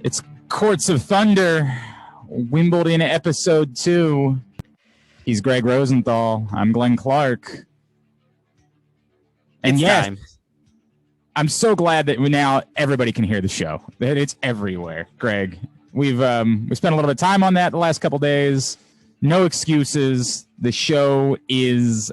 It's Courts of Thunder, Wimbledon episode 2. He's Greg Rosenthal. I'm Glenn Clark. And yes, I'm so glad that now everybody can hear the show. That it's everywhere, Greg. We spent a little bit of time on that the last couple days. No excuses. The show is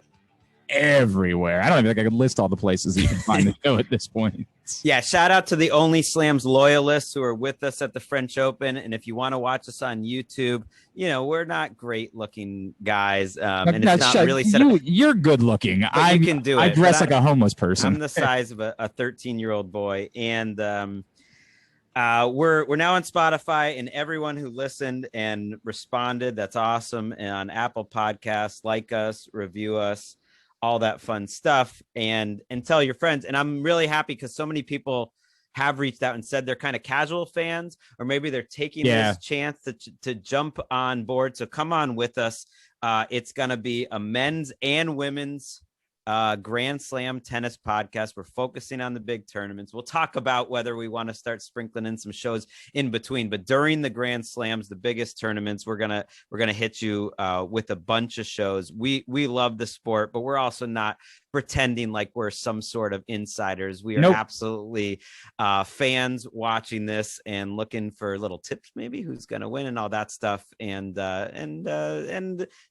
everywhere. I don't even think I could list all the places that you can find the show at this point. Yeah, shout out to the Only Slams loyalists who are with us at the French Open. And if you want to watch us on YouTube, you know, we're not great looking guys. And it's not really set up. You're good looking. I can do it. I dress like a homeless person. I'm the size of a 13-year-old boy. And we're now on Spotify, and everyone who listened and responded, that's awesome. And on Apple Podcasts, like us, review us, all that fun stuff, and tell your friends. And I'm really happy because so many people have reached out and said they're kind of casual fans, or maybe they're taking this chance to jump on board. So come on with us. It's going to be a men's and women's Grand Slam tennis podcast. We're focusing on the big tournaments. We'll talk about whether we want to start sprinkling in some shows in between, but during the Grand Slams, the biggest tournaments, we're gonna hit you with a bunch of shows. We love the sport, but we're also not pretending like we're some sort of insiders. We are absolutely fans watching this and looking for little tips, maybe who's gonna win and all that stuff. And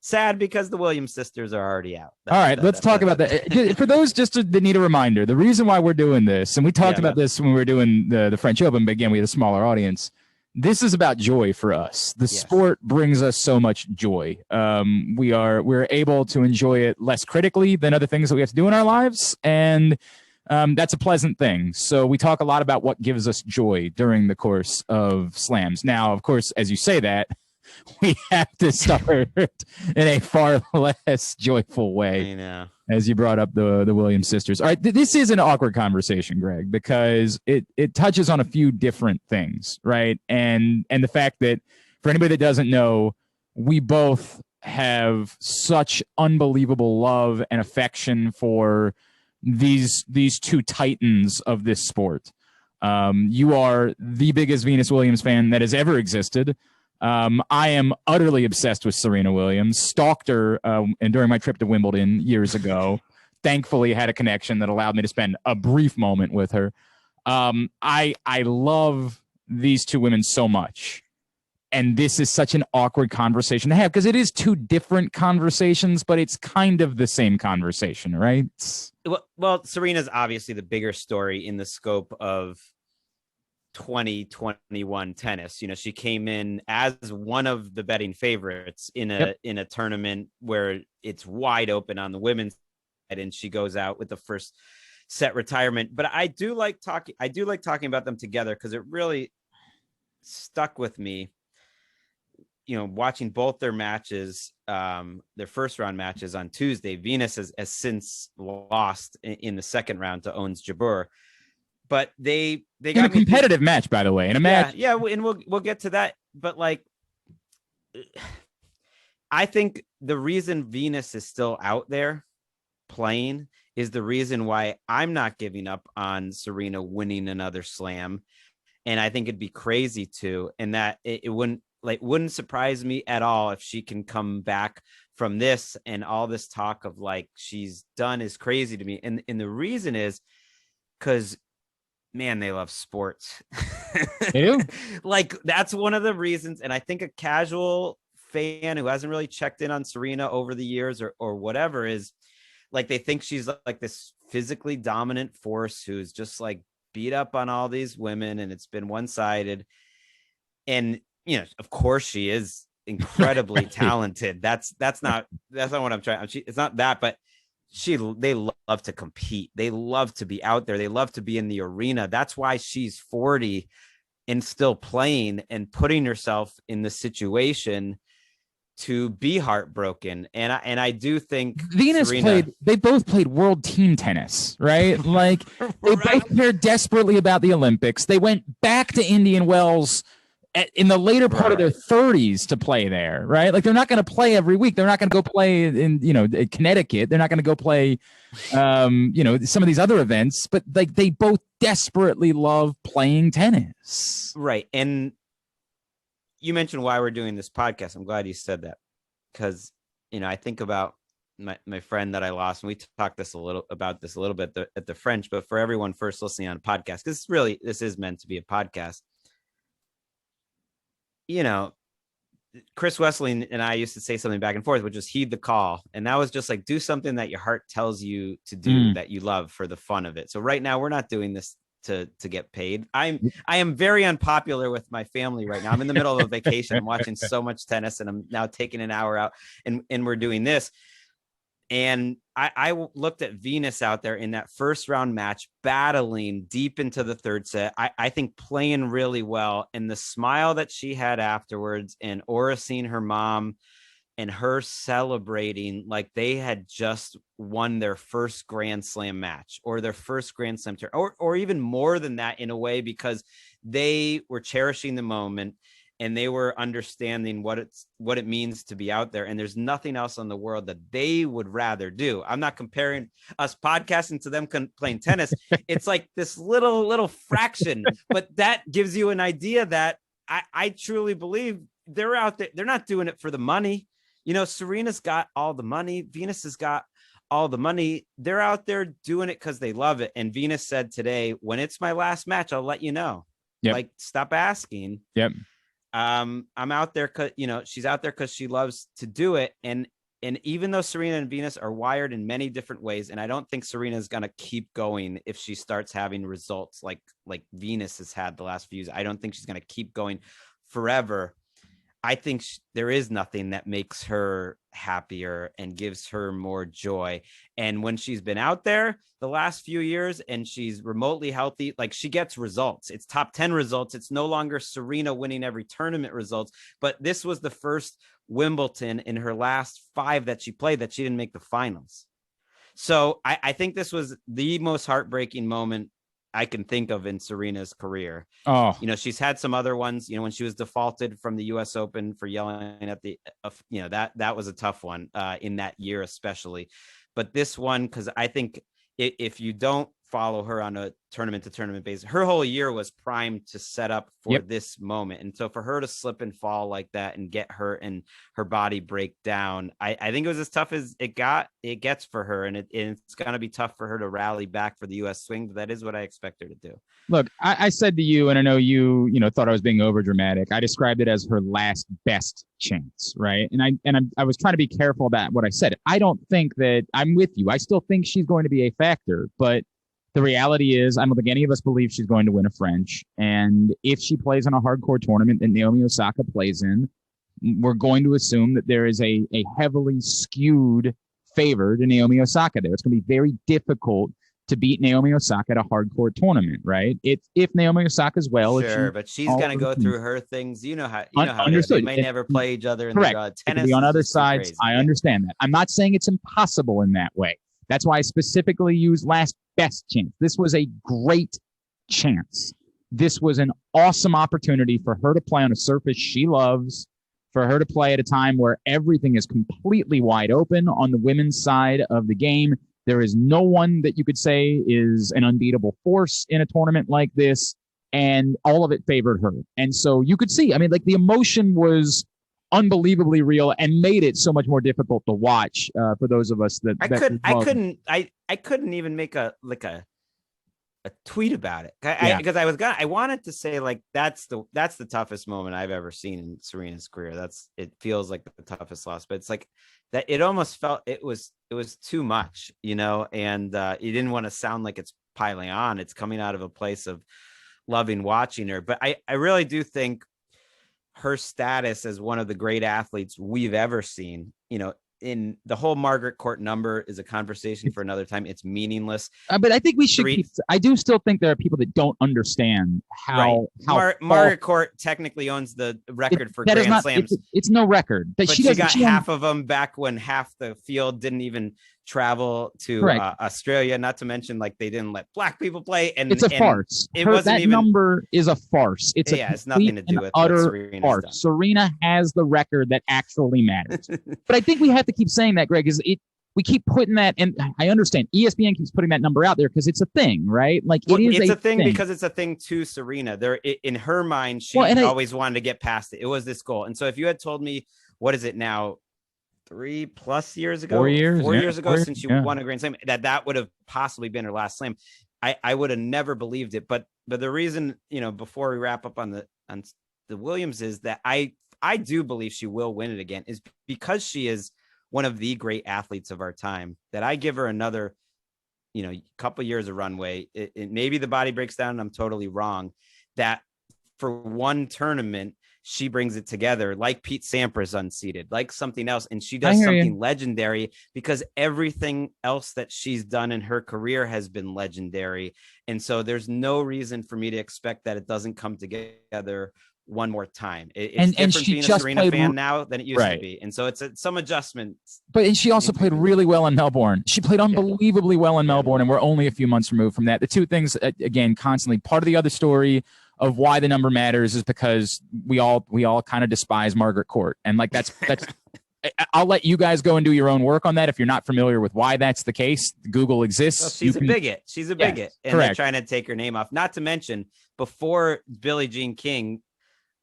sad because the Williams sisters are already out. All right, let's talk about that. For those just that need a reminder, the reason why we're doing this, and we talked about this when we were doing the French Open, but again, we had a smaller audience. This is about joy for us. The sport brings us so much joy. We're able to enjoy it less critically than other things that we have to do in our lives, and that's a pleasant thing. So we talk a lot about what gives us joy during the course of slams. Now, of course, as you say that, we have to start in a far less joyful way. I know. As you brought up the Williams sisters. All right, this is an awkward conversation, Greg, because it touches on a few different things, right? And the fact that, for anybody that doesn't know, we both have such unbelievable love and affection for these two titans of this sport. You are the biggest Venus Williams fan that has ever existed. I am utterly obsessed with Serena Williams, stalked her and during my trip to Wimbledon years ago. Thankfully had a connection that allowed me to spend a brief moment with her. I love these two women so much. And this is such an awkward conversation to have because it is two different conversations, but it's kind of the same conversation, right? Well, Serena's obviously the bigger story in the scope of 2021 tennis. You know, she came in as one of the betting favorites in a tournament where it's wide open on the women's side, and she goes out with the first set retirement. But I do like talking about them together because it really stuck with me. You know, watching both their matches, their first round matches on Tuesday. Venus has since lost in the second round to Ons Jabeur. But they got a competitive match, by the way, in a match. Yeah, and we'll get to that. But like, I think the reason Venus is still out there playing is the reason why I'm not giving up on Serena winning another slam, and I think it'd be crazy to, and that it wouldn't surprise me at all if she can come back from this, and all this talk of like she's done is crazy to me, and the reason is because, man, they love sports. They do. Like, that's one of the reasons. And I think a casual fan who hasn't really checked in on Serena over the years or whatever is like, they think she's like this physically dominant force who's just like beat up on all these women, and it's been one-sided. And, you know, of course she is incredibly talented. That's not what I'm trying. It's not that, but they love to compete. They love to be out there. They love to be in the arena. That's why she's 40 and still playing and putting herself in the situation to be heartbroken. And I do think Venus they both played world team tennis, right? Like they both cared desperately about the Olympics. They went back to Indian Wells in the later part of their 30s to play there, right? Like they're not going to play every week. They're not going to go play in, Connecticut. They're not going to go play, some of these other events, but like they both desperately love playing tennis. Right. And you mentioned why we're doing this podcast. I'm glad you said that because, I think about my friend that I lost, and we talked about this a little bit at the French, but for everyone first listening on a podcast, because this is meant to be a podcast. Chris Wesley and I used to say something back and forth, which was heed the call. And that was just like, do something that your heart tells you to do that you love for the fun of it. So right now we're not doing this to get paid. I am very unpopular with my family right now. I'm in the middle of a vacation. I'm watching so much tennis and I'm now taking an hour out and we're doing this. And I looked at Venus out there in that first round match, battling deep into the third set. I think playing really well. And the smile that she had afterwards, and Aura seeing her mom and her celebrating like they had just won their first Grand Slam match or their first Grand Slam tour, or even more than that in a way, because they were cherishing the moment. And they were understanding what it means to be out there. And there's nothing else in the world that they would rather do. I'm not comparing us podcasting to them playing tennis. It's like this little fraction, but that gives you an idea that I truly believe they're out there. They're not doing it for the money. Serena's got all the money. Venus has got all the money. They're out there doing it because they love it. And Venus said today, when it's my last match, I'll let you know. Yep. Like, stop asking. Yep. I'm out there because she's out there because she loves to do it. And even though Serena and Venus are wired in many different ways, and I don't think Serena is going to keep going if she starts having results like Venus has had the last few years. I don't think she's going to keep going forever. I think there is nothing that makes her happier and gives her more joy. And when she's been out there the last few years and she's remotely healthy, like she gets results. It's top 10 results. It's no longer Serena winning every tournament results, but this was the first Wimbledon in her last 5 that she played that she didn't make the finals. So I think this was the most heartbreaking moment I can think of in Serena's career. Oh, she's had some other ones, when she was defaulted from the US Open for yelling at that was a tough one in that year, especially. But this one, because I think if you don't follow her on a tournament to tournament basis, her whole year was primed to set up for this moment. And so for her to slip and fall like that and get hurt and her body break down, I think it was as tough as it gets for her. And it's going to be tough for her to rally back for the US swing. But that is what I expect her to do. Look, I said to you, and I know you thought I was being over dramatic. I described it as her last best chance. Right. And I was trying to be careful about what I said. I don't think that I'm with you. I still think she's going to be a factor, but the reality is, I don't think any of us believe she's going to win a French. And if she plays in a hardcore tournament that Naomi Osaka plays in, we're going to assume that there is a heavily skewed favor to Naomi Osaka there. It's going to be very difficult to beat Naomi Osaka at a hardcore tournament, right? If Naomi Osaka's well, sure, but she's going to go through her things. You know how understood. They may never play each other in correct. Tennis. Be on other sides. I understand that. I'm not saying it's impossible in that way. That's why I specifically use last best chance. This was a great chance. This was an awesome opportunity for her to play on a surface she loves, for her to play at a time where everything is completely wide open on the women's side of the game. There is no one that you could say is an unbeatable force in a tournament like this, and all of it favored her. And so you could see, the emotion was unbelievably real and made it so much more difficult to watch for those of us that I couldn't even make a tweet about it because I wanted to say like that's the toughest moment I've ever seen in Serena's career. It feels like the toughest loss, but it's like that it almost felt it was too much, and you didn't want to sound like it's piling on. It's coming out of a place of loving watching her, but I really do think her status as one of the great athletes we've ever seen, in the whole Margaret Court number is a conversation for another time. It's meaningless. But I think we should I do still think there are people that don't understand how Margaret Court technically owns the record for Grand Slams. It's no record. But she got half of them back when half the field didn't even travel to Australia, not to mention like they didn't let black people play, and it's a farce. It wasn't that even number is a farce. It's it's nothing to do with utter Serena's farce. done. Serena has the record that actually matters. But I think we have to keep saying that, Greg, we keep putting that, and I understand ESPN keeps putting that number out there because it's a thing, right? Like it's a thing because it's a thing to Serena. In her mind, she always wanted to get past it. It was this goal. And so if you had told me, what is it now, 3+ years ago, 4 years, 4 years ago, since she won a Grand Slam, that would have possibly been her last slam, I would have never believed it. But the reason, before we wrap up on the Williams, is that I do believe she will win it again, is because she is one of the great athletes of our time, that I give her another, couple years of runway. Maybe the body breaks down and I'm totally wrong, that for one tournament, she brings it together, like Pete Sampras unseated, like something else. And she does something legendary, because everything else that she's done in her career has been legendary. And so there's no reason for me to expect that it doesn't come together one more time. It's different being a Serena fan now than it used to be. And so it's some adjustments. And she also played really well in Melbourne. She played unbelievably well in Melbourne, and we're only a few months removed from that. The two things, again, constantly part of the other story of why the number matters is because we all kind of despise Margaret Court. And like that's I'll let you guys go and do your own work on that. If you're not familiar with why that's the case, Google exists. Well, she's a bigot. She's a bigot. And they're trying to take her name off. Not to mention, before Billie Jean King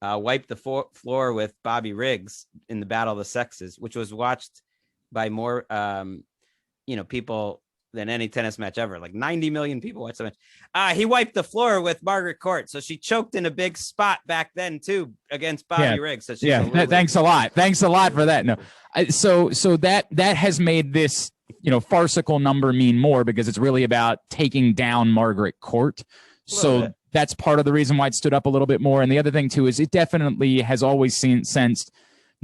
wiped the floor with Bobby Riggs in the Battle of the Sexes, which was watched by more people than any tennis match ever. Like 90 million people watched the match. He wiped the floor with Margaret Court, so she choked in a big spot back then too against Bobby Riggs. So thanks a lot. Thanks a lot for that. No, so that has made this farcical number mean more, because it's really about taking down Margaret Court. So that's part of the reason why it stood up a little bit more. And the other thing too is it definitely has always sensed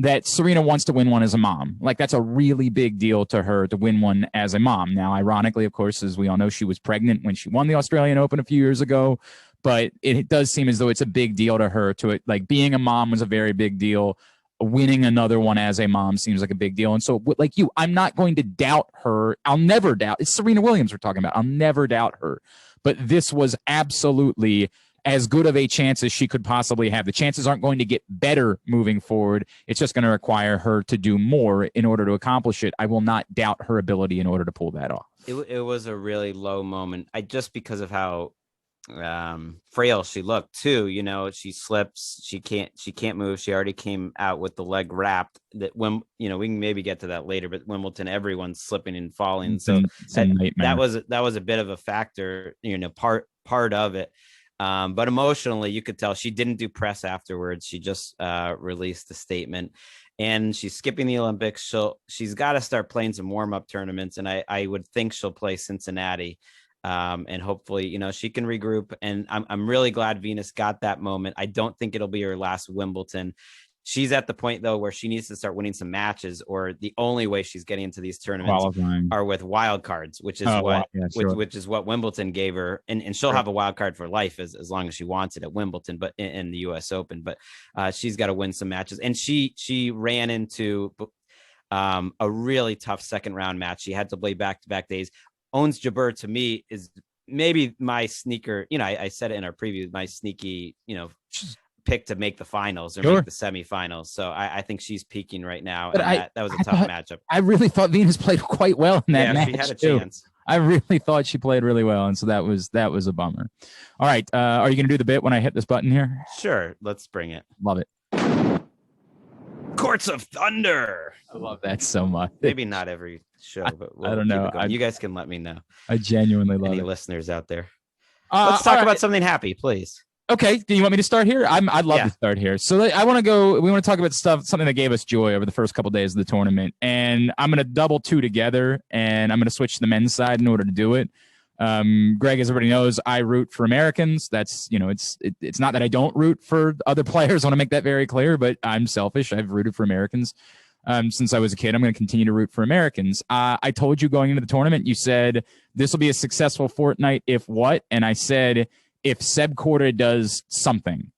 that Serena wants to win one as a mom. Like, that's a really big deal to her to win one as a mom. Now, ironically, of course, as we all know, she was pregnant when she won the Australian Open a few years ago, but it does seem as though it's a big deal to her. Like, being a mom was a very big deal. Winning another one as a mom seems like a big deal. And so, like you, I'm not going to doubt her. I'll never doubt. It's Serena Williams we're talking about. I'll never doubt her. But this was absolutely as good of a chance as she could possibly have. The chances aren't going to get better moving forward. It's just going to require her to do more in order to accomplish it. I will not doubt her ability in order to pull that off. It was a really low moment. Just because of how frail she looked too. She slips. She can't move. She already came out with the leg wrapped. That when we can maybe get to that later. But Wimbledon, everyone's slipping and falling. So that was a bit of a factor. Part of it. But emotionally, you could tell she didn't do press afterwards. She just released a statement, and she's skipping the Olympics. She's got to start playing some warm-up tournaments, and I would think she'll play Cincinnati, and hopefully, she can regroup. And I'm really glad Venus got that moment. I don't think it'll be her last Wimbledon. She's at the point, though, where she needs to start winning some matches, or the only way she's getting into these tournaments are with wild cards, which is which is what Wimbledon gave her. And she'll have a wild card for life as long as she wants it at Wimbledon, but in the US Open. But she's got to win some matches. And she ran into a really tough second round match. She had to play back-to-back days. Ons Jabeur, to me, is maybe my sneaker. I said it in our preview, my sneaky, pick to make the finals or make the semifinals. So I think she's peaking right now. But that was a tough matchup. I really thought Venus played quite well in that match. She had a chance. I really thought she played really well, and so that was a bummer. All right, are you going to do the bit when I hit this button here? Sure, let's bring it. Love it. Courts of Thunder. I love that so much. Maybe not every show, but I don't know. You guys can let me know. I genuinely love any it. listeners out there. Let's talk about something happy, please. Okay, do you want me to start here? I'd love to start here. So I want to go. We want to talk about something that gave us joy over the first couple of days of the tournament, and I'm going to double two together, and I'm going to switch to the men's side in order to do it. Greg, as everybody knows, I root for Americans. That's it's not that I don't root for other players. I want to make that very clear, but I'm selfish. I've rooted for Americans since I was a kid. I'm going to continue to root for Americans. I told you going into the tournament, you said this will be a successful fortnight if what, and I said, if Seb Korda does something,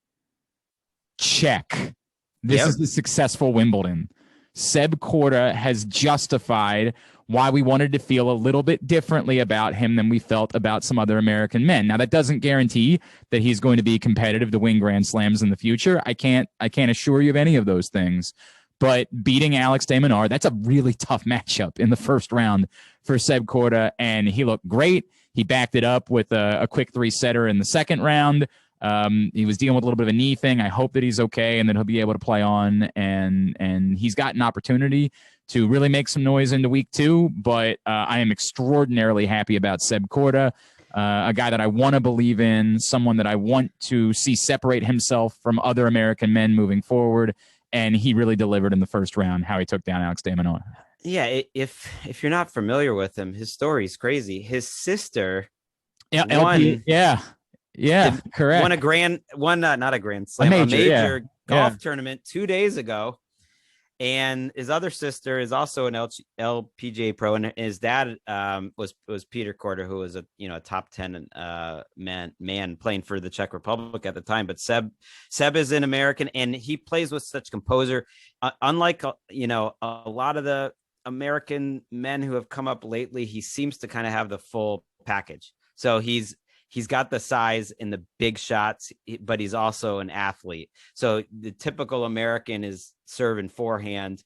check. This is the successful Wimbledon. Seb Korda has justified why we wanted to feel a little bit differently about him than we felt about some other American men. Now, that doesn't guarantee that he's going to be competitive to win Grand Slams in the future. I can't assure you of any of those things. But beating Alex de Minaur, that's a really tough matchup in the first round for Seb Korda, and he looked great. He backed it up with a quick 3-setter in the second round. He was dealing with a little bit of a knee thing. I hope that he's okay and that he'll be able to play on. And he's got an opportunity to really make some noise into week 2. But I am extraordinarily happy about Seb Korda, a guy that I want to believe in, someone that I want to see separate himself from other American men moving forward. And he really delivered in the first round, how he took down Alex de Minaur. Yeah, if you're not familiar with him, his story is crazy. His sister, correct. Not a grand slam, a major golf tournament 2 days ago. And his other sister is also an LPGA pro, and his dad was Peter Korda, who was a top 10 man playing for the Czech Republic at the time. But Seb is an American, and he plays with such composure. Unlike a lot of the American men who have come up lately, he seems to kind of have the full package. So he's got the size and the big shots, but he's also an athlete. So the typical American is serving forehand,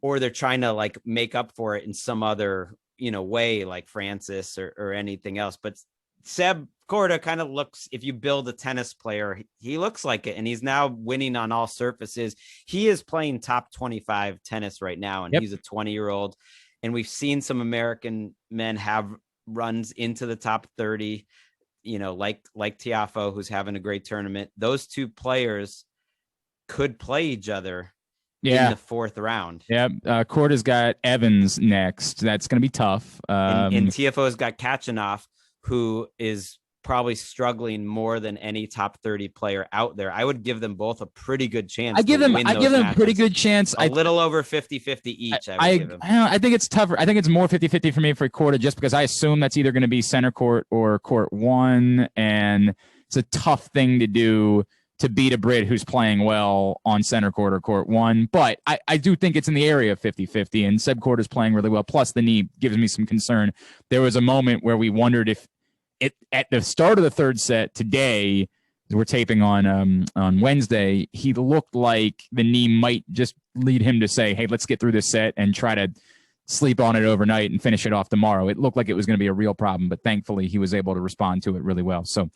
or they're trying to like make up for it in some other, way, like Francis or anything else. But Seb Korda kind of looks, if you build a tennis player, he looks like it, and he's now winning on all surfaces. He is playing top 25 tennis right now, and he's a 20-year-old. And we've seen some American men have runs into the top 30. Like Tiafoe, who's having a great tournament. Those two players could play each other in the fourth round. Yeah. Korda's got Evans next. That's going to be tough. And Tiafoe's got Kachanov, who is probably struggling more than any top 30 player out there. I would give them both a pretty good chance. I give them a pretty good chance. A little over 50-50 each. I think it's tougher. I think it's more 50-50 for me for Korda, just because I assume that's either going to be center court or court 1. And it's a tough thing to do to beat a Brit who's playing well on center court or court 1. But I do think it's in the area of 50-50, and Seb Korda is playing really well. Plus the knee gives me some concern. There was a moment where we wondered if at the start of the third set today, we're taping on Wednesday, he looked like the knee might just lead him to say, hey, let's get through this set and try to sleep on it overnight and finish it off tomorrow. It looked like it was going to be a real problem, but thankfully he was able to respond to it really well. So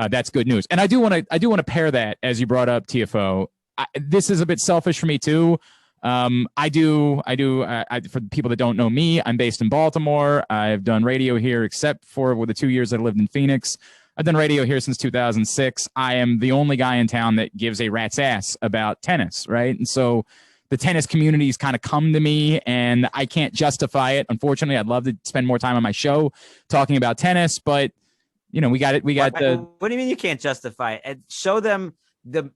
that's good news. And I do want to pair that, as you brought up, Tiafoe. This is a bit selfish for me too. For the people that don't know me, I'm based in Baltimore. I've done radio here, except for the 2 years that I lived in Phoenix. I've done radio here since 2006. I am the only guy in town that gives a rat's ass about tennis, right? And so the tennis community's kind of come to me, and I can't justify it. Unfortunately, I'd love to spend more time on my show talking about tennis, but we got it. What do you mean you can't justify it? Show them the.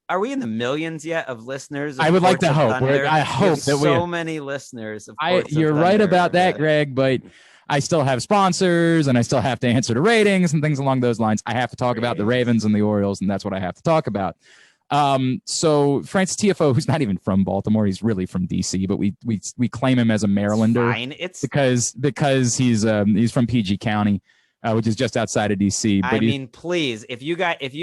Are we in the millions yet of listeners? I would like to hope. I hope that so many listeners. You're right about that, Greg, but I still have sponsors, and I still have to answer to ratings and things along those lines. I have to talk about the Ravens and the Orioles, and that's what I have to talk about. So Francis Tiafoe, who's not even from Baltimore, he's really from DC, but we claim him as a Marylander. It's fine. Because he's from PG County. Which is just outside of DC. But please, if you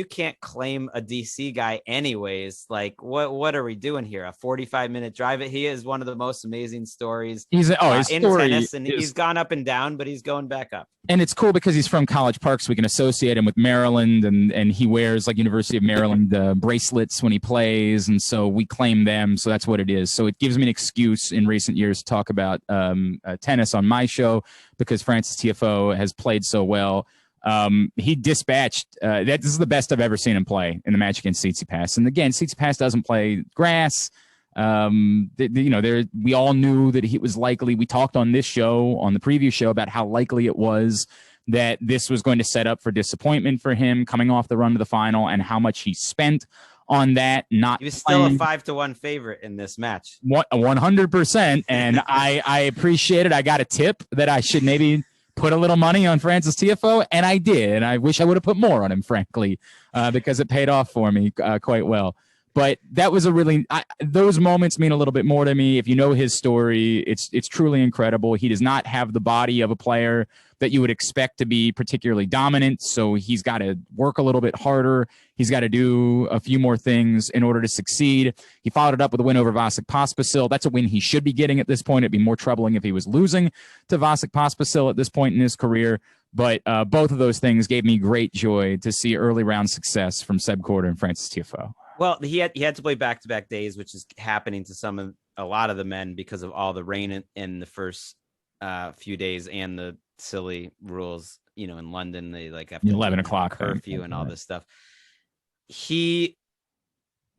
can't claim a DC guy anyways, like what are we doing here? A 45-minute drive? He is one of the most amazing stories. His in tennis, and he's gone up and down, but he's going back up. And it's cool because he's from College Park, so we can associate him with Maryland, and he wears like University of Maryland bracelets when he plays, and so we claim them. So that's what it is. So it gives me an excuse in recent years to talk about tennis on my show, because Francis Tiafoe has played so well. He dispatched this is the best I've ever seen him play in the match against Tsitsipas. And again, Tsitsipas doesn't play grass. We all knew that he was likely. We talked on this show, on the preview show, about how likely it was that this was going to set up for disappointment for him coming off the run to the final, and how much he spent on that. He was still a 5-1 favorite in this match. 100%. And I appreciate it. I got a tip that I should maybe put a little money on Francis Tiafoe, and I did. And I wish I would have put more on him, frankly, because it paid off for me quite well. But that was those moments mean a little bit more to me. If you know his story, it's truly incredible. He does not have the body of a player that you would expect to be particularly dominant. So he's got to work a little bit harder. He's got to do a few more things in order to succeed. He followed it up with a win over Vasek Pospisil. That's a win he should be getting at this point. It'd be more troubling if he was losing to Vasek Pospisil at this point in his career. But both of those things gave me great joy to see early round success from Seb Korda and Francis Tiafoe. Well, he had to play back-to-back days, which is happening to a lot of the men because of all the rain in the first few days and the silly rules. In London, they have 11 o'clock curfew and all this stuff. He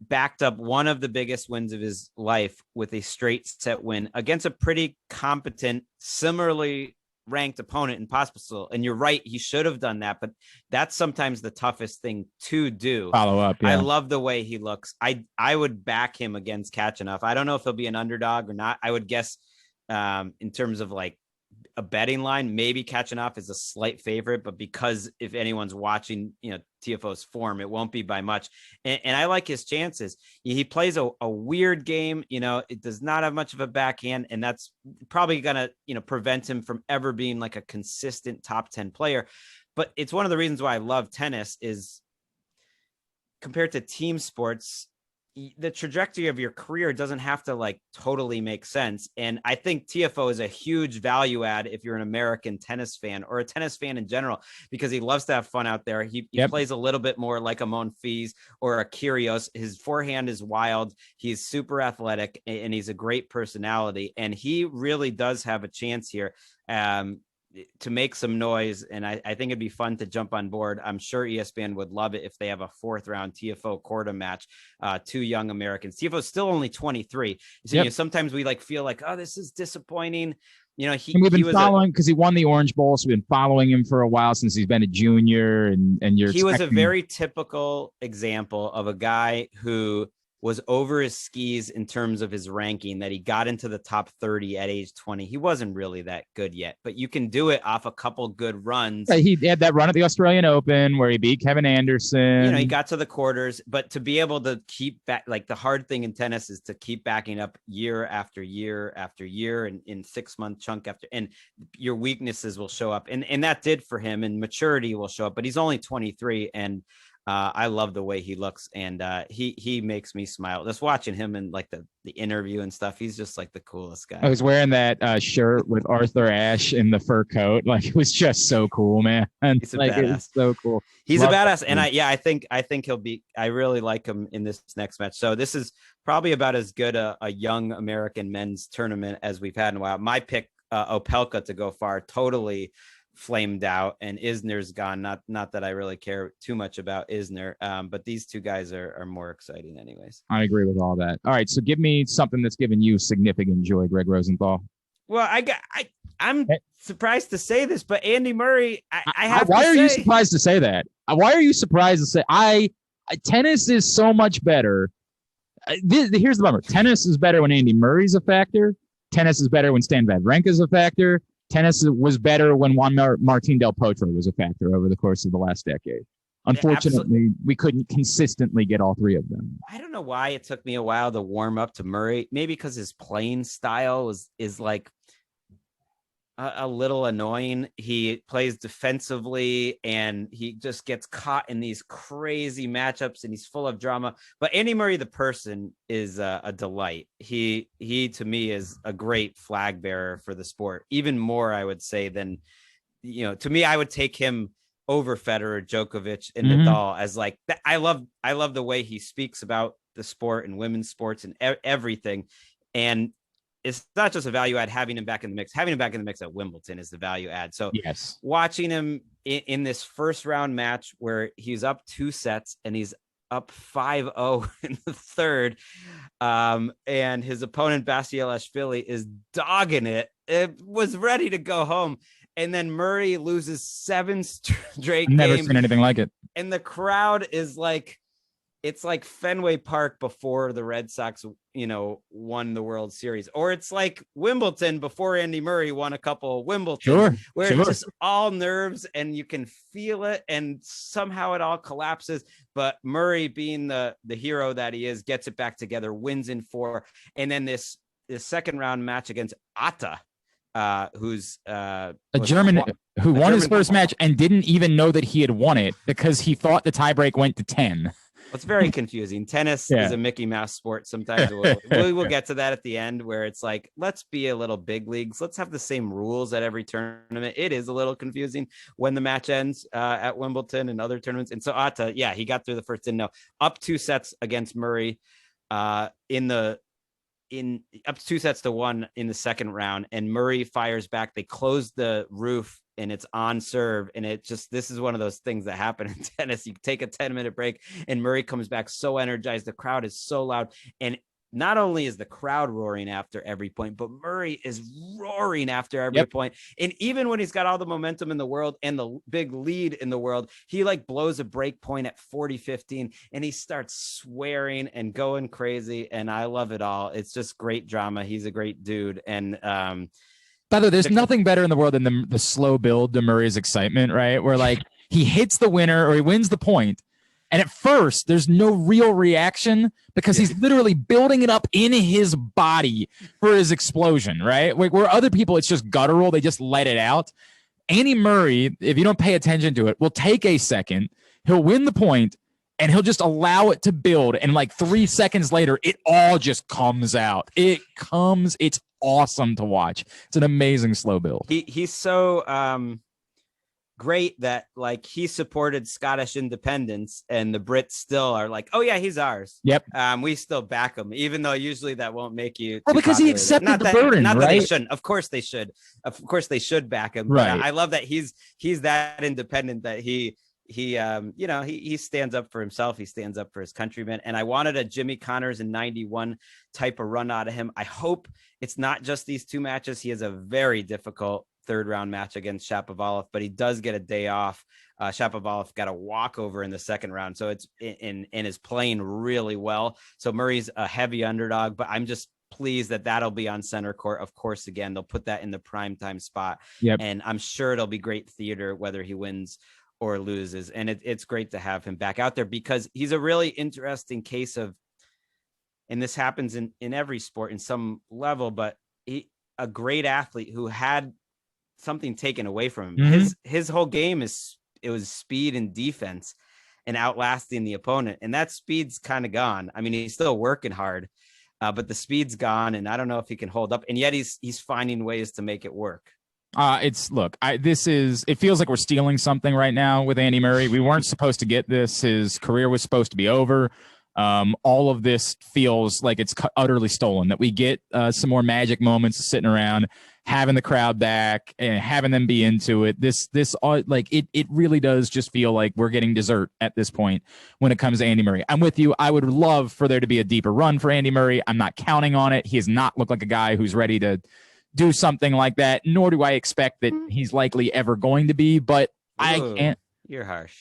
backed up one of the biggest wins of his life with a straight set win against a pretty competent, similarly ranked opponent in Pospisil. And you're right, he should have done that, but that's sometimes the toughest thing to do. Follow up. Yeah. I love the way he looks. I would back him against Kachanov. I don't know if he'll be an underdog or not. I would guess in terms of a betting line, maybe Kachanov is a slight favorite, but because if anyone's watching, Tiafoe's form, it won't be by much. And I like his chances. He plays a weird game. It does not have much of a backhand, and that's probably going to, prevent him from ever being a consistent top 10 player. But it's one of the reasons why I love tennis is compared to team sports, the trajectory of your career doesn't have to totally make sense. And I think Tiafoe is a huge value add if you're an American tennis fan or a tennis fan in general, because he loves to have fun out there. He plays a little bit more like a Monfils or a Kyrgios. His forehand is wild. He's super athletic and he's a great personality. And he really does have a chance here to make some noise. And I think it'd be fun to jump on board. I'm sure ESPN would love it if they have a 4th round Tiafoe Korda match, 2 young Americans. Tiafoe's still only 23. So sometimes we feel oh, this is disappointing. We've been following because he won the Orange Bowl. So we've been following him for a while since he's been a junior. And he was a very typical example of a guy who was over his skis in terms of his ranking, that he got into the top 30 at age 20. He wasn't really that good yet, but you can do it off a couple good runs. He had that run at the Australian Open where he beat Kevin Anderson. He got to the quarters, but to be able to keep back, the hard thing in tennis is to keep backing up year after year after year and in 6-month chunk after, and your weaknesses will show up. And that did for him, and maturity will show up, but he's only 23. And I love the way he looks, and he makes me smile just watching him in the interview and stuff. He's just the coolest guy. I was wearing that shirt with Arthur Ashe in the fur coat. It was just so cool, man. And he's a badass. It was so cool. He's a badass. And I think he'll be, I really like him in this next match. So this is probably about as good a young American men's tournament as we've had in a while. My pick, Opelka to go far, totally flamed out, and Isner's gone. Not that I really care too much about Isner, but these two guys are more exciting anyways. I agree with all that. All right, so give me something that's given you significant joy, Greg Rosenthal. Well, I'm surprised to say this, but Andy Murray, I have why to are say, you surprised to say that? Why are you surprised to say tennis is so much better? Here's the bummer. Tennis is better when Andy Murray's a factor. Tennis is better when Stan Wawrinka's a factor. Tennis was better when Juan Martín del Potro was a factor over the course of the last decade. Unfortunately, we couldn't consistently get all 3 of them. I don't know why it took me a while to warm up to Murray. Maybe because his playing style is a little annoying. He plays defensively and he just gets caught in these crazy matchups and he's full of drama. But Andy Murray, the person, is a delight. He to me is a great flag bearer for the sport, even more, I would say, than, to me, I would take him over Federer, Djokovic, and Nadal as I love the way he speaks about the sport and women's sports and everything. And it's not just a value add having him back in the mix. Having him back in the mix at Wimbledon is the value add. So yes, watching him in this first round match where he's up 2 sets and he's up 5-0 in the third, and his opponent Basilashvili is dogging it. It was ready to go home. And then Murray loses 7 straight games. Never seen anything like it. And the crowd is it's like Fenway Park before the Red Sox, won the World Series, or it's like Wimbledon before Andy Murray won a couple of Wimbledon, where it's just all nerves and you can feel it, and somehow it all collapses. But Murray, being the hero that he is, gets it back together, wins in 4, and then this second round match against Atta, who's a German who won his first match and didn't even know that he had won it because he thought the tiebreak went to 10. It's very confusing. Tennis is a Mickey Mouse sport. Sometimes we'll get to that at the end, where it's like, let's be a little big leagues. Let's have the same rules at every tournament. It is a little confusing when the match ends at Wimbledon and other tournaments. And so Atta, he got through the first, didn't know, up 2 sets against Murray up 2 sets to 1 in the second round. And Murray fires back. They close the roof and it's on serve. And this is one of those things that happen in tennis. You take a 10-minute break and Murray comes back so energized. The crowd is so loud. And not only is the crowd roaring after every point, but Murray is roaring after every point. And even when he's got all the momentum in the world and the big lead in the world, he like blows a break point at 40-15 and he starts swearing and going crazy. And I love it all. It's just great drama. He's a great dude. And, by the way, there's nothing better in the world than the slow build to Murray's excitement, right? Where like he hits the winner or he wins the point, and at first there's no real reaction because he's literally building it up in his body for his explosion, right? Like where other people, it's just guttural, they just let it out. Andy Murray, if you don't pay attention to it, will take a second, he'll win the point, and he'll just allow it to build, and like 3 seconds later, it all just comes out. It's awesome to watch. It's an amazing slow build. He's so great that like he supported Scottish independence, and the Brits still are like, oh yeah, he's ours. Yep. We still back him, even though usually that won't make you. Well, because he accepted the burden. Not right? that they shouldn't. Of course they should. Of course they should back him. Right. I love that he's that independent that he stands up for himself. He stands up for his countrymen. And I wanted a Jimmy Connors in 91 type of run out of him. I hope it's not just these 2 matches. He has a very difficult 3rd round match against Shapovalov, but he does get a day off. Shapovalov got a walkover in the 2nd round. So it's in is playing really well. So Murray's a heavy underdog, but I'm just pleased that that'll be on center court. Of course, again, they'll put that in the primetime spot. Yep. And I'm sure it'll be great theater, whether he wins or loses. And it's great to have him back out there because he's a really interesting case of, and this happens in every sport in some level, but a great athlete who had something taken away from him. Mm-hmm. His whole game was speed and defense and outlasting the opponent. And that speed's kind of gone. I mean, he's still working hard, but the speed's gone. And I don't know if he can hold up. And yet he's finding ways to make it work. It feels like we're stealing something right now with Andy Murray. We weren't supposed to get this. His career was supposed to be over. All of this feels like it's utterly stolen, that we get some more magic moments sitting around, having the crowd back and having them be into it. It really does just feel like we're getting dessert at this point when it comes to Andy Murray. I'm with you. I would love for there to be a deeper run for Andy Murray. I'm not counting on it. He has not looked like a guy who's ready to do something like that, nor do I expect that he's likely ever going to be, but I can't. You're harsh.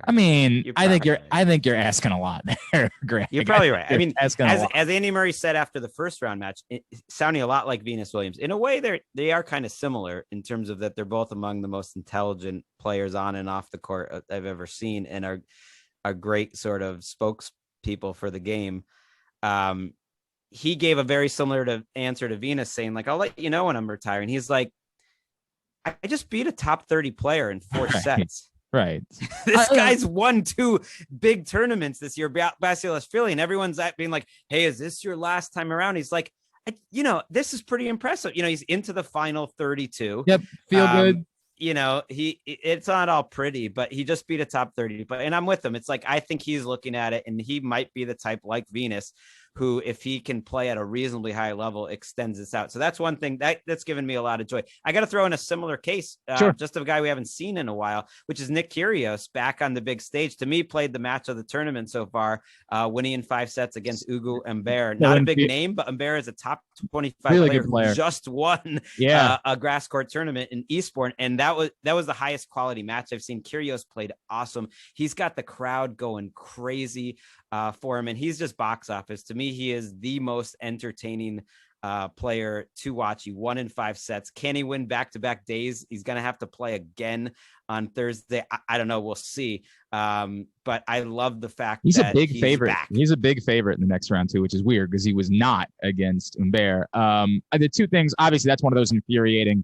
I mean, I think you're asking a lot there, Greg. You're probably right. I mean, as Andy Murray said after the 1st round match, sounding a lot like Venus Williams. In a way, they are kind of similar in terms of that they're both among the most intelligent players on and off the court I've ever seen, and are great sort of spokespeople for the game. He gave a very similar answer to Venus, saying like, I'll let you know when I'm retiring. He's like, I just beat a top 30 player in 4 sets. Right. This guy's won 2 big tournaments this year, Basilashvili, and everyone's being like, hey, is this your last time around? He's like, this is pretty impressive. He's into the final 32. Yep. Feel good. It's not all pretty, but he just beat a top 30. And I'm with him. It's like, I think he's looking at it, and he might be the type like Venus who, if he can play at a reasonably high level, extends this out. So that's one thing that's given me a lot of joy. I got to throw in a similar case, just of a guy we haven't seen in a while, which is Nick Kyrgios back on the big stage. To me, played the match of the tournament so far, winning in 5 sets against Ugo Humbert. Not a big name, but Humbert is a top 25 player who just won a grass court tournament in Eastbourne. And that was the highest quality match I've seen. Kyrgios played awesome. He's got the crowd going crazy. for him. And he's just box office. To me, he is the most entertaining player to watch. He won in 5 sets. Can he win back-to-back days? He's going to have to play again on Thursday. I don't know. We'll see. But I love the fact he's that a big favorite. Back. He's a big favorite in the next round too, which is weird because he was not against Humbert. The two things, obviously, that's one of those infuriating.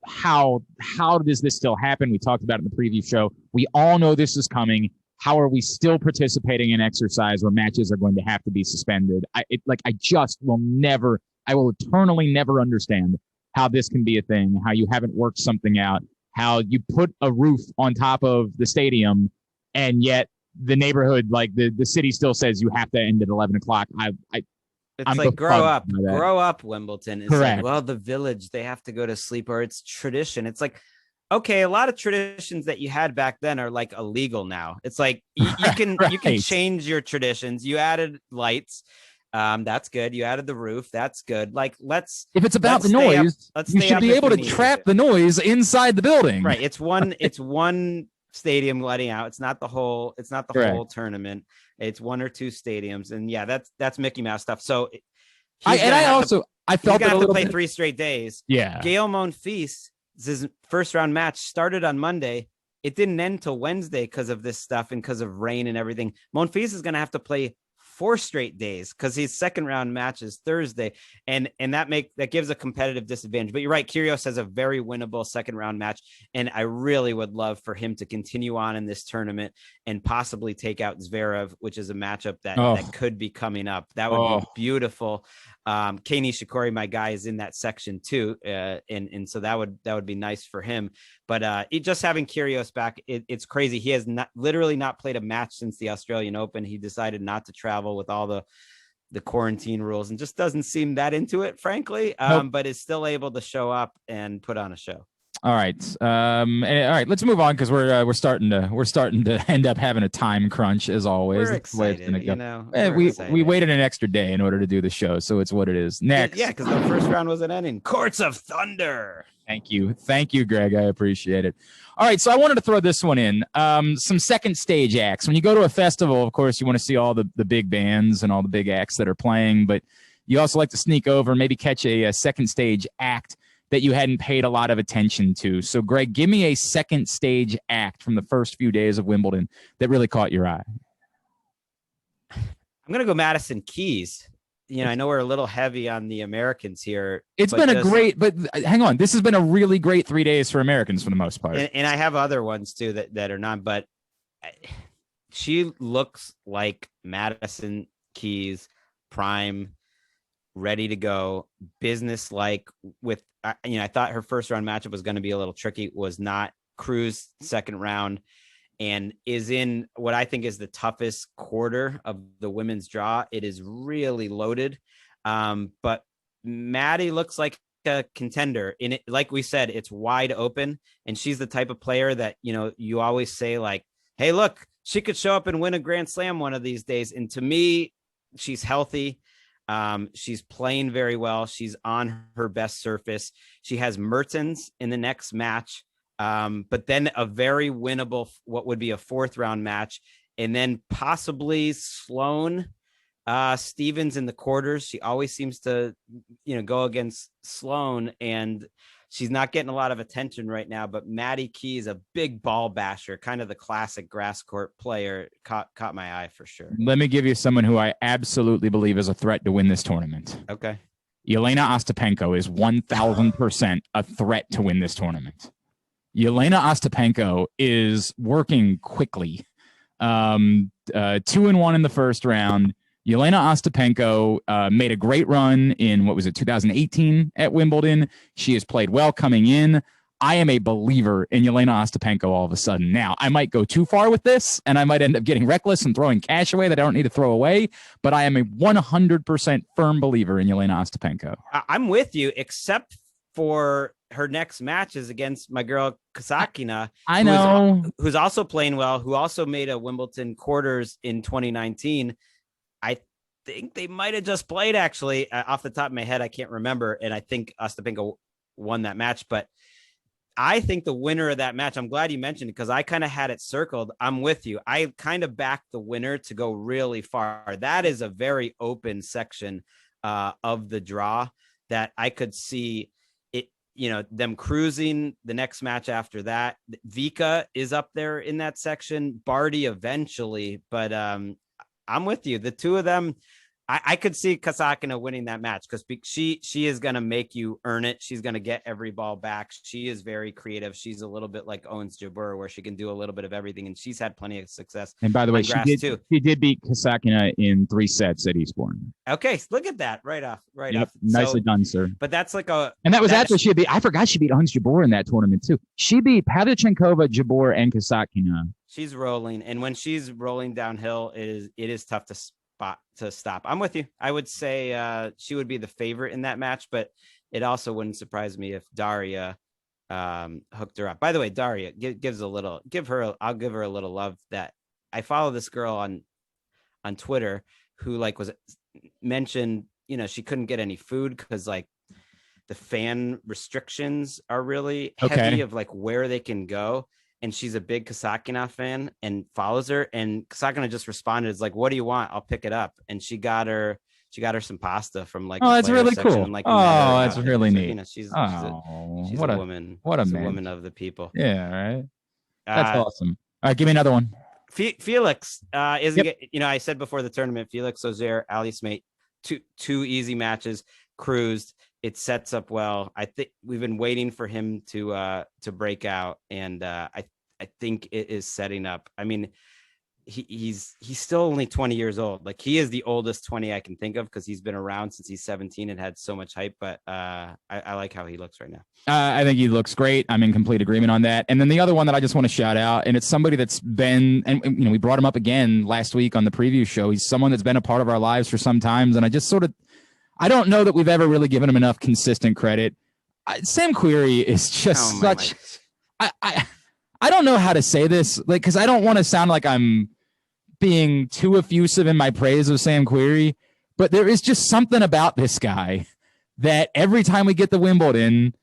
How does this still happen? We talked about it in the preview show. We all know this is coming. How are we still participating in exercise where matches are going to have to be suspended? I will eternally never understand how this can be a thing, how you haven't worked something out, how you put a roof on top of the stadium and yet the neighborhood, like the city still says you have to end at 11 o'clock. It's like, grow up, Wimbledon. It's correct. Like, well, the village, they have to go to sleep, or it's tradition. It's like, okay, a lot of traditions that you had back then are like illegal now. It's like you can change your traditions. You added lights. That's good. You added the roof. That's good. Like, if it's about the noise, you should be able to trap the noise inside the building. Right. It's one stadium letting out. It's not the whole whole tournament. It's 1 or 2 stadiums. And yeah, that's Mickey Mouse stuff. So I felt he's gonna have to play 3 straight days. Yeah. Gael Monfils, his first round match started on Monday. It didn't end till Wednesday because of this stuff and because of rain and everything. Monfils is going to have to play 4 straight days because his second round match is Thursday, and that gives a competitive disadvantage. But you're right, Kyrgios has a very winnable second round match, and I really would love for him to continue on in this tournament and possibly take out Zverev, which is a matchup that could be coming up. That would be beautiful. Kei Nishikori, my guy, is in that section too, and so that would be nice for him. But just having Kyrgios back, it's crazy. He has literally not played a match since the Australian Open. He decided not to travel with all the quarantine rules and just doesn't seem that into it, frankly. Nope. But is still able to show up and put on a show. All right. All right. Let's move on because we're starting to end up having a time crunch as always. We're excited, we waited an extra day in order to do the show, so it's what it is. Next. Yeah, because the first round wasn't ending. Courts of Thunder. Thank you, Greg. I appreciate it. All right, so I wanted to throw this one in. Some second stage acts. When you go to a festival, of course, you want to see all the big bands and all the big acts that are playing, but you also like to sneak over and maybe catch a second stage act that you hadn't paid a lot of attention to. So, Greg, give me a second stage act from the first few days of Wimbledon that really caught your eye. I'm going to go Madison Keys. I know we're a little heavy on the Americans here. It's been but hang on. This has been a really great 3 days for Americans for the most part. And I have other ones too that are not, but she looks like Madison Keys, prime, ready to go, business-like with, I thought her first round matchup was going to be a little tricky, was not. Cruz second round, and is in what I think is the toughest quarter of the women's draw. It is really loaded. But Maddie looks like a contender in it. Like we said, it's wide open, and she's the type of player that, you always say like, hey, look, she could show up and win a Grand Slam one of these days. And to me, she's healthy. She's playing very well. She's on her best surface. She has Mertens in the next match, but then a very winnable, what would be a 4th round match. And then possibly Sloane Stevens in the quarters. She always seems to, go against Sloane, and she's not getting a lot of attention right now, but Maddie Keys, a big ball basher, kind of the classic grass court player, caught my eye for sure. Let me give you someone who I absolutely believe is a threat to win this tournament. Okay. Yelena Ostapenko is 1,000% a threat to win this tournament. Yelena Ostapenko is working quickly. 2-1 in the first round. Yelena Ostapenko made a great run in, 2018 at Wimbledon. She has played well coming in. I am a believer in Yelena Ostapenko all of a sudden. Now, I might go too far with this, and I might end up getting reckless and throwing cash away that I don't need to throw away, but I am a 100% firm believer in Yelena Ostapenko. I'm with you, except for her next match is against my girl Kasakina. I know. Who's also playing well, who also made a Wimbledon quarters in 2019. I think they might have just played, actually. Off the top of my head, I can't remember. And I think Ostapenko won that match. But I think the winner of that match, I'm glad you mentioned it because I kind of had it circled. I'm with you. I kind of backed the winner to go really far. That is a very open section of the draw that I could see it, them cruising the next match after that. Vika is up there in that section, Barty eventually, but I'm with you. The two of them, I could see Kasatkina winning that match because she is going to make you earn it. She's going to get every ball back. She is very creative. She's a little bit like Ons Jabeur, where she can do a little bit of everything, and she's had plenty of success. And by the way, she did beat Kasatkina in 3 sets at Eastbourne. Okay, look at that right off. Nicely done, sir. But that's like and that was after she beat. I forgot she beat Ons Jabeur in that tournament too. She beat Pavlyuchenkova, Jabeur, and Kasatkina. She's rolling, and when she's rolling downhill, it is tough to stop. I'm with you. I would say she would be the favorite in that match, but it also wouldn't surprise me if Daria hooked her up. By the way, Daria I'll give her a little love. That I follow this girl on Twitter who was mentioned, she couldn't get any food because the fan restrictions are really heavy of where they can go. And she's a big Kasatkina fan and follows her. And Kasatkina just responded, "Is what do you want? I'll pick it up." And she got her some pasta from that's really cool. That's really neat. She's a woman. What a she's man. A woman of the people. Yeah, right. That's awesome. All right, give me another one. Felix I said before the tournament, Felix Auger, Ali Smate, two easy matches, cruised. It sets up well. I think we've been waiting for him to break out, and I think it is setting up. I mean, he's still only 20 years old. He is the oldest 20 I can think of because he's been around since he's 17 and had so much hype. But I like how he looks right now. I think he looks great. I'm in complete agreement on that. And then the other one that I just want to shout out, and it's somebody that's been, and we brought him up again last week on the preview show. He's someone that's been a part of our lives for some times, and I don't know that we've ever really given him enough consistent credit. Sam Querrey is just such. I don't know how to say this, because I don't want to sound like I'm being too effusive in my praise of Sam Querrey, but there is just something about this guy that every time we get to Wimbledon,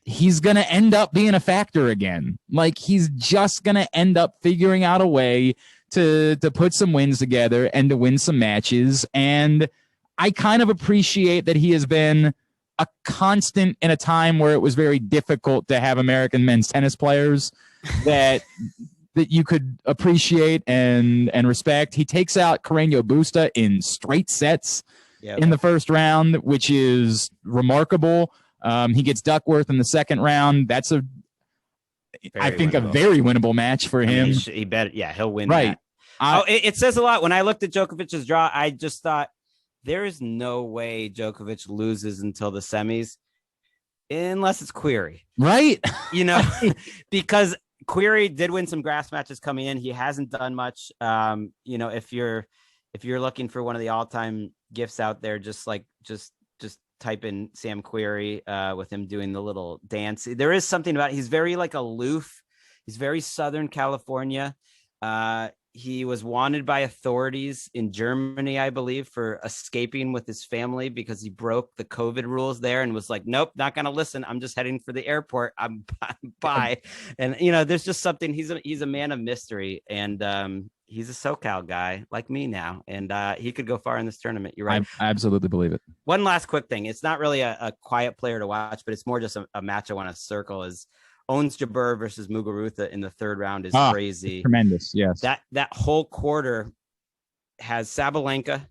he's going to end up being a factor again. He's just going to end up figuring out a way to put some wins together and to win some matches. And I kind of appreciate that he has been a constant in a time where it was very difficult to have American men's tennis players that you could appreciate and respect. He takes out Carreño Busta in straight sets in the first round, which is remarkable. He gets Duckworth in the second round. That's I think a very winnable match for him. He'll win. Right. That. It says a lot. When I looked at Djokovic's draw, I just thought, there is no way Djokovic loses until the semis, unless it's Querrey. Right. Because Querrey did win some grass matches coming in. He hasn't done much. If you're looking for one of the all-time gifts out there, just type in Sam Querrey with him doing the little dance. There is something about it. He's very aloof. He's very Southern California. He was wanted by authorities in Germany, I believe, for escaping with his family because he broke the COVID rules there and was like, nope, not going to listen. I'm just heading for the airport. I'm bye. And, there's just something. He's a man of mystery, and he's a SoCal guy like me now. And he could go far in this tournament. You're right. I absolutely believe it. One last quick thing. It's not really a quiet player to watch, but it's more just a match I want to circle is Ons Jabeur versus Muguruza in the third round is crazy. Tremendous, yes. That whole quarter has Sabalenka,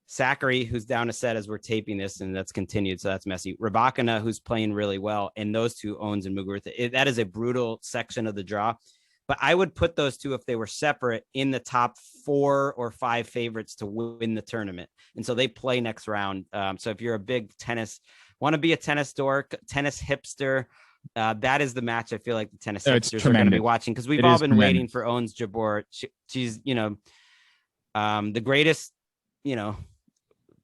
Sakkari, who's down a set as we're taping this, and that's continued, so that's messy. Rybakina, who's playing really well, and those two, Ons and Muguruza. That is a brutal section of the draw. But I would put those two, if they were separate, in the top 4 or 5 favorites to win the tournament. And so they play next round. So if you're a big want to be a tennis dork, tennis hipster, that is the match I feel like the tennis hipsters are going to be watching, because we've all been waiting for Ons Jabeur. She's the greatest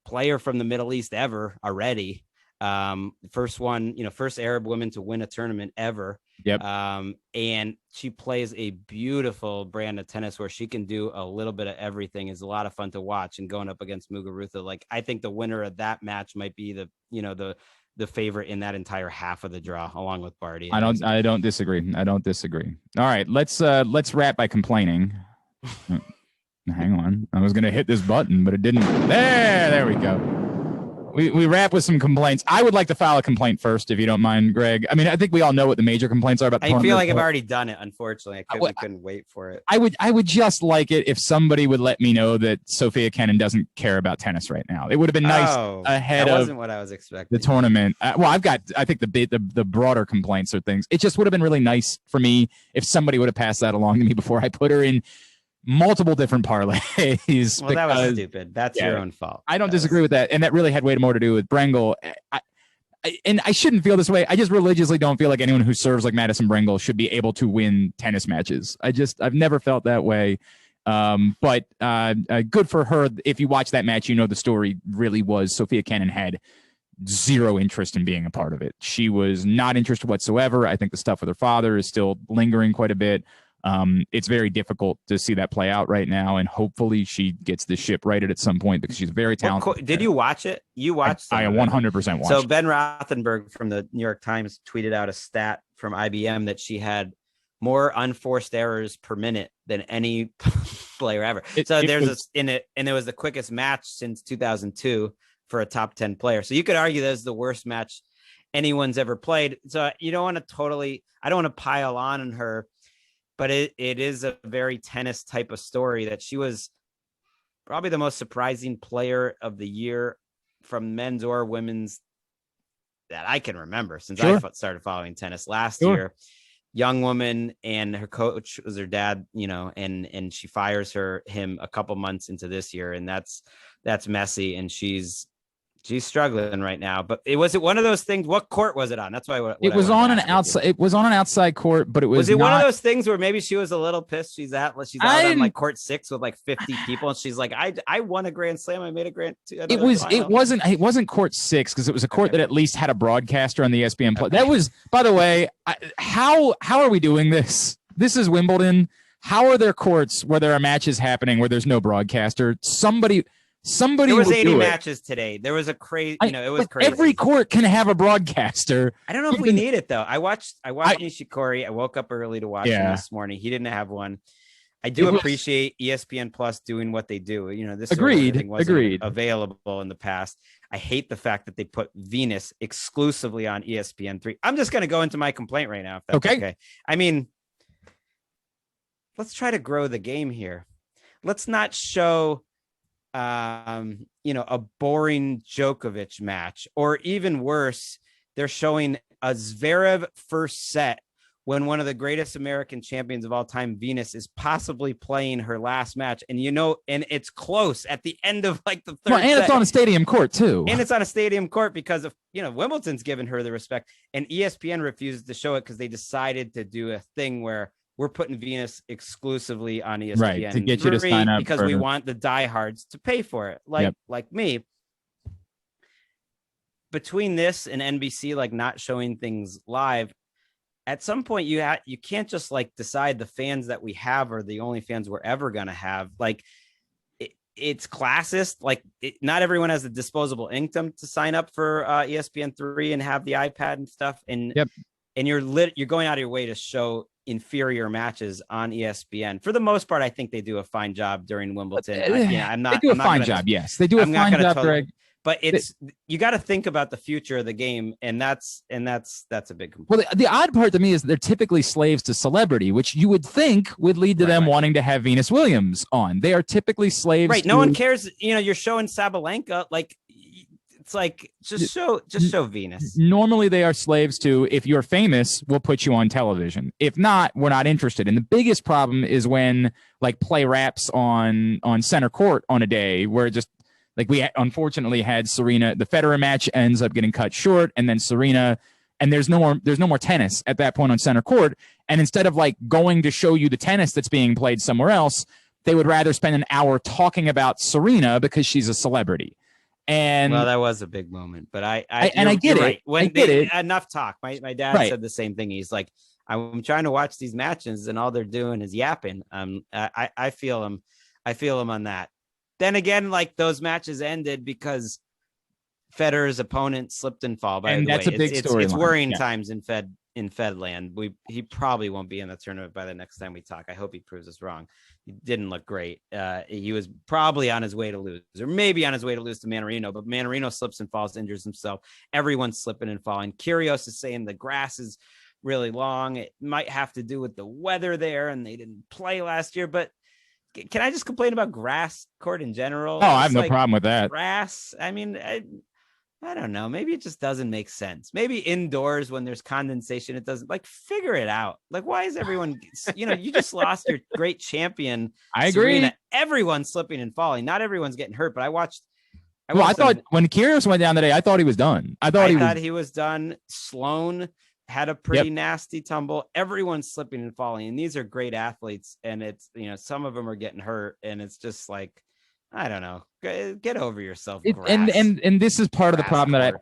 player from the Middle East ever already. First Arab woman to win a tournament ever. Yep. And she plays a beautiful brand of tennis where she can do a little bit of everything. Is a lot of fun to watch, and going up against Muguruza. I think the winner of that match might be the the favorite in that entire half of the draw, along with Barty. I don't disagree. All right, let's wrap by complaining. Hang on. I was going to hit this button, but it didn't. There we go. We wrap with some complaints. I would like to file a complaint first, if you don't mind, Greg. I mean, I think we all know what the major complaints are about the I feel like I've already done it, unfortunately. I couldn't wait for it. I would just like it if somebody would let me know that Sophia Kenin doesn't care about tennis right now. It would have been nice ahead that wasn't what I was expecting. The tournament. I think the broader complaints are things. It just would have been really nice for me if somebody would have passed that along to me before I put her in multiple different parlays. Well, that was stupid. That's your own fault. I don't disagree with that. And that really had way more to do with Brengle. And I shouldn't feel this way. I just religiously don't feel like anyone who serves like Madison Brengle should be able to win tennis matches. I've never felt that way. But good for her. If you watch that match, you know the story really was Sophia Kenin had zero interest in being a part of it. She was not interested whatsoever. I think the stuff with her father is still lingering quite a bit. It's very difficult to see that play out right now, and hopefully she gets the ship righted at some point because she's very talented. Did you watch it? You watched I 100% watched. So Ben Rothenberg from the New York Times tweeted out a stat from IBM that she had more unforced errors per minute than any player ever. And it was the quickest match since 2002 for a top 10 player. So you could argue that's the worst match anyone's ever played. So you don't want to I don't want to pile on her. But it is a very tennis type of story that she was probably the most surprising player of the year from men's or women's that I can remember since I started following tennis last year. Young woman, and her coach was her dad, and she fires him a couple months into this year, and that's messy, and she's struggling right now. But was it one of those things? What court was it on? That's why it was on an outside. It was on an outside court, but it was. Was it one of those things where maybe she was a little pissed? She's out on like court 6 with like 50 people, and she's like, I won a Grand Slam. I made a Grand. It wasn't court 6 because it was a court that at least had a broadcaster on the ESPN play. That was, by the way, how are we doing this? This is Wimbledon. How are there courts where there are matches happening where there's no broadcaster? Somebody there was 80 matches today. There was a crazy, it was crazy. Every court can have a broadcaster. I don't know if we need it though. I watched Nishikori. I woke up early to watch him this morning. He didn't have one. I do appreciate ESPN Plus doing what they do. This thing wasn't available in the past. I hate the fact that they put Venus exclusively on ESPN3. I'm just going to go into my complaint right now. If that's okay. I mean, let's try to grow the game here. Let's not show a boring Djokovic match, or even worse, they're showing a Zverev first set when one of the greatest American champions of all time, Venus, is possibly playing her last match. And and it's close at the end of like the third set. It's on a stadium court too. And it's on a stadium court because of, Wimbledon's given her the respect, and ESPN refused to show it because they decided to do a thing where we're putting Venus exclusively on ESPN, right, to get you to sign up because we want the diehards to pay for it, like me. Between this and NBC, like not showing things live, at some point you can't just like decide the fans that we have are the only fans we're ever gonna have. Like it's classist. Like not everyone has the disposable income to sign up for ESPN3 and have the iPad and stuff. And and you're going out of your way to show inferior matches on ESPN. For the most part, I think they do a fine job during Wimbledon. They do a fine job. Yes, they do a fine job, Greg. But you got to think about the future of the game, and that's a big complaint. Well, the odd part to me is they're typically slaves to celebrity, which you would think would lead to them wanting to have Venus Williams on. They are typically slaves. Right. No one cares. You're showing Sabalenka, like it's like just show Venus. Normally they are slaves to, if you're famous, we'll put you on television. If not, we're not interested. And the biggest problem is when like play wraps on center court on a day where just like we unfortunately had Serena, the Federer match ends up getting cut short, and then Serena, and there's no more tennis at that point on center court. And instead of like going to show you the tennis that's being played somewhere else, they would rather spend an hour talking about Serena because she's a celebrity. And well, that was a big moment, but I get it. Right. I get it. Enough talk. My dad said the same thing. He's like, I'm trying to watch these matches, and all they're doing is yapping. I feel him. I feel him on that. Then again, like those matches ended because Federer's opponent slipped and fall. By And the that's way, a big story. It's worrying times in Fedland. He probably won't be in the tournament by the next time we talk. I hope he proves us wrong. He didn't look great. He was probably on his way to lose, or maybe on his way to lose to Manarino, but Manarino slips and falls, injures himself. Everyone's slipping and falling. Kyrgios is saying the grass is really long. It might have to do with the weather there, and they didn't play last year. But can I just complain about grass court in general? Oh, I have no problem with that. Grass. I mean, I don't know. Maybe it just doesn't make sense. Maybe indoors when there's condensation, it doesn't. Like, figure it out. Like, why is everyone, you just lost your great champion. I agree. Serena. Everyone's slipping and falling. Not everyone's getting hurt, but I thought when Kyrgios went down today, I thought he was done. I thought he was done. Sloane had a pretty nasty tumble. Everyone's slipping and falling. And these are great athletes. And it's, some of them are getting hurt. And it's just like, I don't know. Get over yourself. And this is part of the problem that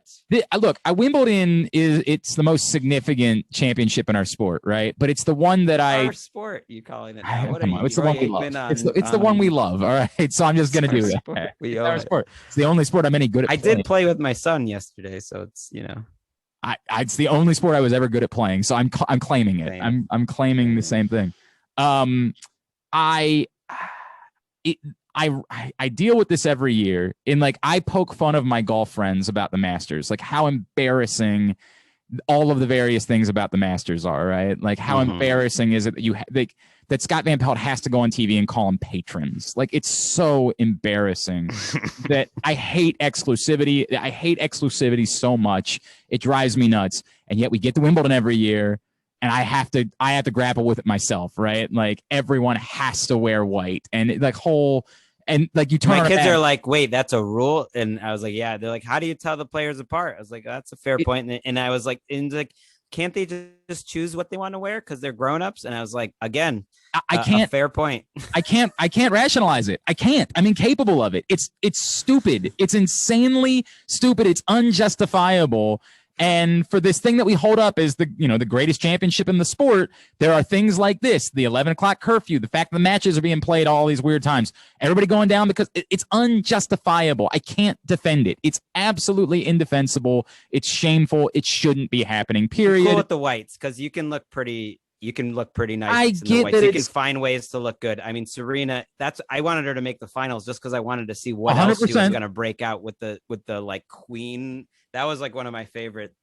Wimbledon it's the most significant championship in our sport, right? But it's the one that our sport, you calling it now. It's the one we love. It's the one we love. All right. So I'm just gonna do that. It's our sport. It's the only sport I'm any good at. I did play with my son yesterday, so it's it's the only sport I was ever good at playing. So I'm claiming it. I'm claiming the same thing. I deal with this every year in I poke fun of my golf friends about the Masters, like how embarrassing all of the various things about the Masters are, right? Like how embarrassing is it that that Scott Van Pelt has to go on TV and call them patrons. Like, it's so embarrassing that I hate exclusivity. I hate exclusivity so much. It drives me nuts. And yet we get to Wimbledon every year. And I have to grapple with it myself, right? Like, everyone has to wear white, and you turn. My kids are like, "Wait, that's a rule?" And I was like, "Yeah." They're like, "How do you tell the players apart?" I was like, "That's a fair point." And I was like, can't they just choose what they want to wear because they're grown-ups? And I was like, again, I can't. Fair point. I can't rationalize it. I can't. I'm incapable of it. It's stupid. It's insanely stupid. It's unjustifiable. And for this thing that we hold up as the greatest championship in the sport, there are things like this, the 11 o'clock curfew, the fact that the matches are being played all these weird times, everybody going down because it's unjustifiable. I can't defend it. It's absolutely indefensible. It's shameful. It shouldn't be happening, period. Cool with the whites, because you can look pretty nice. I get that you can find ways to look good. I mean, Serena, I wanted her to make the finals just because I wanted to see what 100%. Else she was going to break out with the like queen. That was like one of my favorite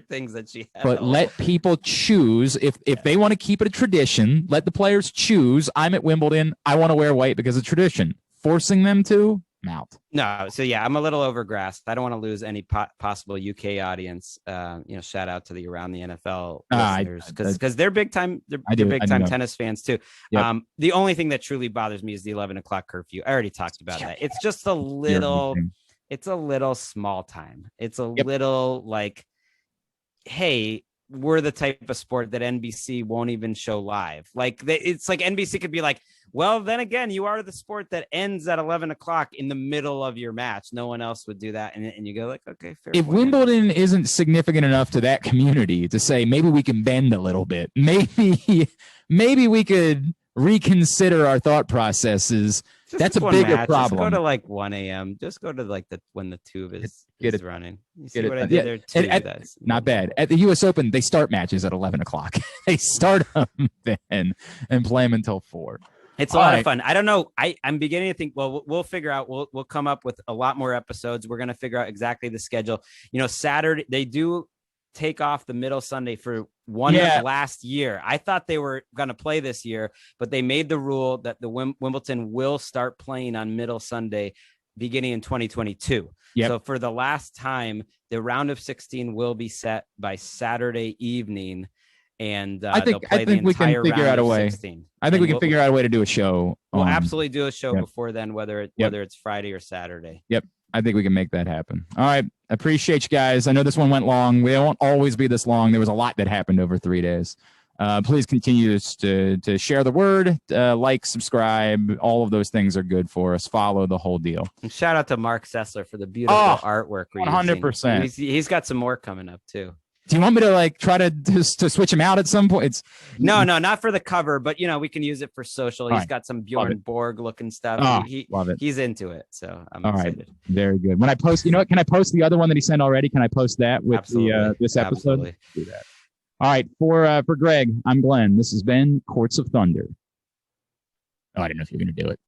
things that she had. But let people choose if they want to keep it a tradition. Let the players choose. I'm at Wimbledon. I want to wear white because of tradition. Forcing them to, I'm out. No, so yeah, I'm a little overgrasped. I don't want to lose any possible UK audience. Shout out to the Around the NFL listeners because they're big time. They're big time tennis fans too. Yep. The only thing that truly bothers me is the 11 o'clock curfew. I already talked about that. It's just a little. It's a little small time. It's a little like, hey, we're the type of sport that NBC won't even show live. Like, it's like NBC could be like, well, then again, you are the sport that ends at 11 o'clock in the middle of your match. No one else would do that. And you go like, okay, fair. If Wimbledon isn't significant enough to that community to say, maybe we can bend a little bit, maybe we could reconsider our thought processes. That's a bigger problem. Just go to like 1 a.m. Just go to like when the tube is running. You see what I did there? Not bad. At the U.S. Open, they start matches at 11 o'clock. They start them then and play them until 4. It's a lot of fun. I don't know. I'm beginning to think, well, we'll figure out. We'll come up with a lot more episodes. We're going to figure out exactly the schedule. Saturday, they do take off the middle Sunday for last year. I thought they were going to play this year, but they made the rule that the Wimbledon will start playing on middle Sunday beginning in 2022. Yep. So for the last time, the round of 16 will be set by Saturday evening. And I think we can figure out a way. 16. I think we can figure out a way to do a show. We'll absolutely do a show before then, whether it's Friday or Saturday. Yep. I think we can make that happen. All right. Appreciate you guys. I know this one went long. We won't always be this long. There was a lot that happened over 3 days. Please continue to share the word, like, subscribe. All of those things are good for us. Follow the whole deal. And shout out to Mark Sessler for the beautiful artwork. 100%. He's got some more coming up too. Do you want me to like try to switch him out at some point? It's no, not for the cover, but we can use it for social. He's got some Bjorn Borg looking stuff. Love it. He's into it. So I'm excited. Right. Very good. When I post, you know what? Can I post the other one that he sent already? Can I post that with this episode? Absolutely. Do that. All right. For Gregg, I'm Glenn. This has been Courts of Thunder. Oh, I didn't know if you were going to do it.